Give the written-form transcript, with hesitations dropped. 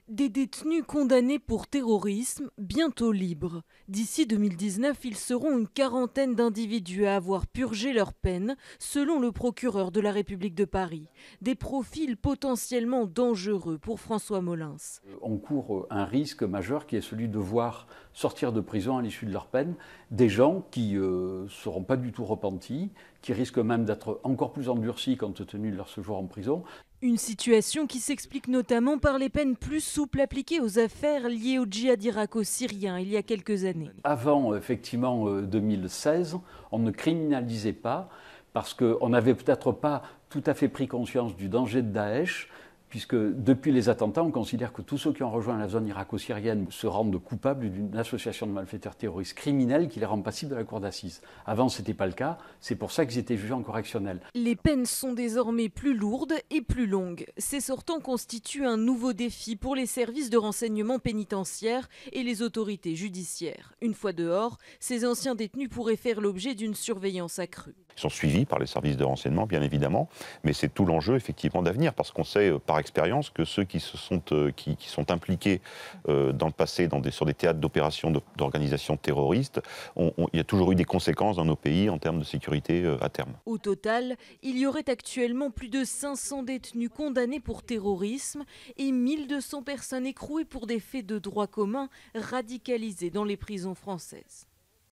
Des détenus condamnés pour terrorisme, bientôt libres. D'ici 2019, ils seront une quarantaine d'individus à avoir purgé leur peine, selon le procureur de la République de Paris. Des profils potentiellement dangereux pour François Molins. On court un risque majeur qui est celui de voir sortir de prison à l'issue de leur peine des gens qui ne seront pas du tout repentis, qui risquent même d'être encore plus endurcis compte tenu de leur séjour en prison. Une situation qui s'explique notamment par les peines plus souples appliquées aux affaires liées au djihad irako-syrien il y a quelques années. Avant, effectivement, 2016, on ne criminalisait pas parce qu'on n'avait peut-être pas tout à fait pris conscience du danger de Daesh, puisque depuis les attentats, on considère que tous ceux qui ont rejoint la zone irako-syrienne se rendent coupables d'une association de malfaiteurs terroristes criminels qui les rend passibles de la cour d'assises. Avant, ce n'était pas le cas, c'est pour ça qu'ils étaient jugés en correctionnel. Les peines sont désormais plus lourdes et plus longues. Ces sortants constituent un nouveau défi pour les services de renseignement pénitentiaire et les autorités judiciaires. Une fois dehors, ces anciens détenus pourraient faire l'objet d'une surveillance accrue. Ils sont suivis par les services de renseignement, bien évidemment, mais c'est tout l'enjeu effectivement d'avenir, parce qu'on sait par expérience que ceux qui sont impliqués dans le passé sur des théâtres d'opérations d'organisations terroristes, il y a toujours eu des conséquences dans nos pays en termes de sécurité à terme. Au total, il y aurait actuellement plus de 500 détenus condamnés pour terrorisme et 1200 personnes écrouées pour des faits de droit commun radicalisées dans les prisons françaises.